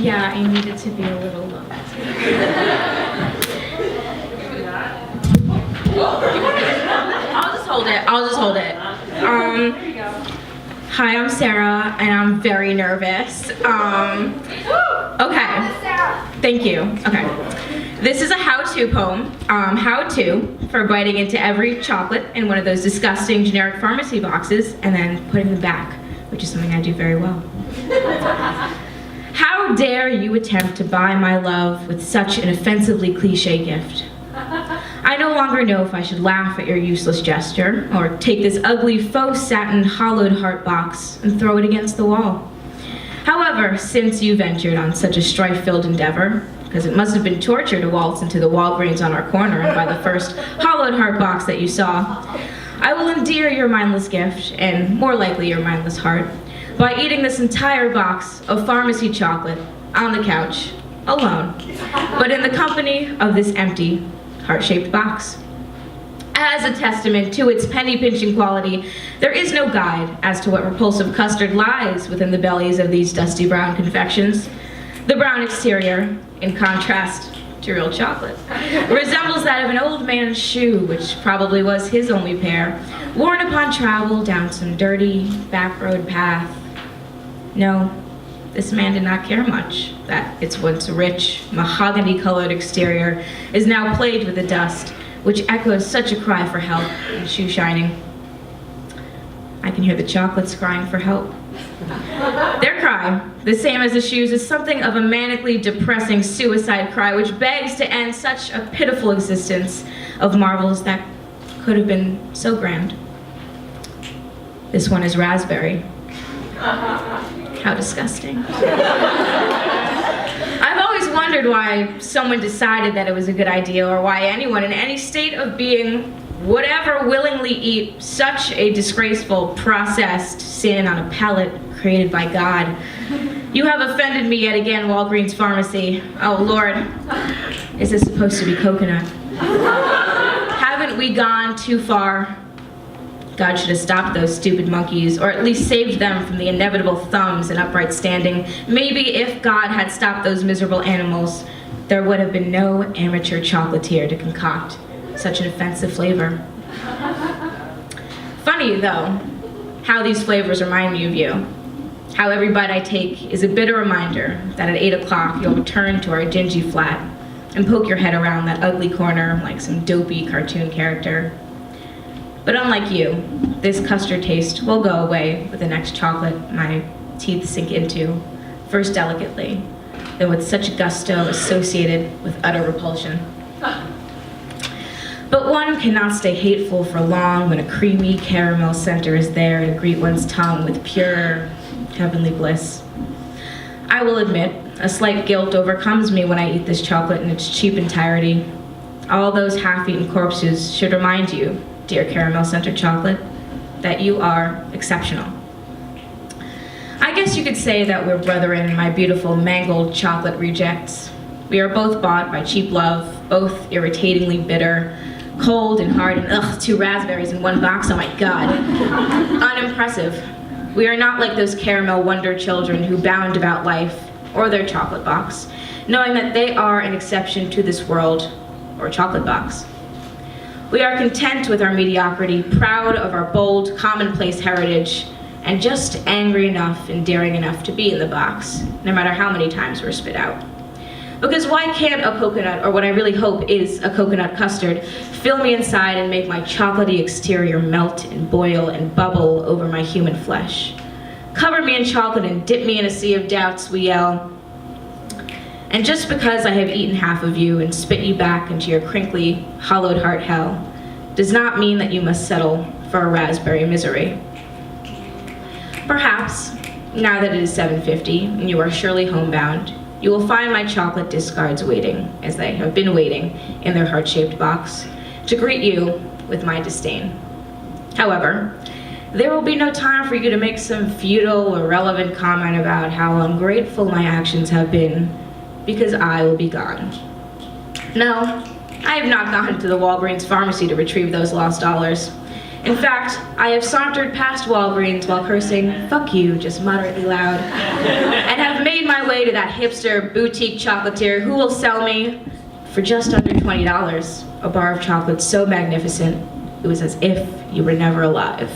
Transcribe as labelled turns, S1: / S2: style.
S1: Yeah, I need it to be a little low. I'll just hold it. Hi, I'm Sarah, and I'm very nervous. Okay. Thank you. Okay. This is a how-to poem. How-to for biting into every chocolate in one of those disgusting generic pharmacy boxes and then putting them back, which is something I do very well. How dare you attempt to buy my love with such an offensively cliche gift? I no longer know if I should laugh at your useless gesture or take this ugly faux satin hollowed heart box and throw it against the wall. However, since you ventured on such a strife-filled endeavor, because it must have been torture to waltz into the Walgreens on our corner and buy the first hollowed heart box that you saw, I will endear your mindless gift, and more likely your mindless heart, by eating this entire box of pharmacy chocolate on the couch, alone, but in the company of this empty, heart-shaped box. As a testament to its penny-pinching quality, there is no guide as to what repulsive custard lies within the bellies of these dusty brown confections. The brown exterior, in contrast to real chocolate, resembles that of an old man's shoe, which probably was his only pair, worn upon travel down some dirty, back-road path. No, this man did not care much that its once rich, mahogany-colored exterior is now plagued with the dust, which echoes such a cry for help in shoe shining. I can hear the chocolates crying for help. Their cry, the same as the shoes, is something of a manically depressing suicide cry which begs to end such a pitiful existence of marvels that could have been so grand. This one is raspberry. How disgusting. I've always wondered why someone decided that it was a good idea, or why anyone in any state of being would ever willingly eat such a disgraceful, processed sin on a palate created by God. You have offended me yet again, Walgreens Pharmacy. Oh Lord, is this supposed to be coconut? Haven't we gone too far? God should have stopped those stupid monkeys, or at least saved them from the inevitable thumbs and upright standing. Maybe if God had stopped those miserable animals, there would have been no amateur chocolatier to concoct such an offensive flavor. Funny, though, how these flavors remind me of you. How every bite I take is a bitter reminder that at 8 o'clock you'll return to our dingy flat and poke your head around that ugly corner like some dopey cartoon character. But unlike you, this custard taste will go away with the next chocolate my teeth sink into, first delicately, then with such gusto associated with utter repulsion. But one cannot stay hateful for long when a creamy caramel center is there to greet one's tongue with pure, heavenly bliss. I will admit, a slight guilt overcomes me when I eat this chocolate in its cheap entirety. All those half-eaten corpses should remind you, dear caramel-scented chocolate, that you are exceptional. I guess you could say that we're brethren, my beautiful mangled chocolate rejects. We are both bought by cheap love, both irritatingly bitter, cold and hard, and ugh, 2 raspberries in one box, oh my God. Unimpressive. We are not like those caramel wonder children who bound about life, or their chocolate box, knowing that they are an exception to this world, or chocolate box. We are content with our mediocrity, proud of our bold, commonplace heritage, and just angry enough and daring enough to be in the box, no matter how many times we're spit out. Because why can't a coconut, or what I really hope is a coconut custard, fill me inside and make my chocolatey exterior melt and boil and bubble over my human flesh? Cover me in chocolate and dip me in a sea of doubts, we yell. And just because I have eaten half of you and spit you back into your crinkly, hollowed heart hell, does not mean that you must settle for a raspberry misery. Perhaps, now that it is 7:50 and you are surely homebound, you will find my chocolate discards waiting, as they have been waiting in their heart-shaped box, to greet you with my disdain. However, there will be no time for you to make some futile, irrelevant comment about how ungrateful my actions have been, because I will be gone. No, I have not gone to the Walgreens pharmacy to retrieve those lost dollars. In fact, I have sauntered past Walgreens while cursing, "Fuck you," just moderately loud, and have made my my way to that hipster boutique chocolatier who will sell me, for just under $20, a bar of chocolate so magnificent it was as if you were never alive.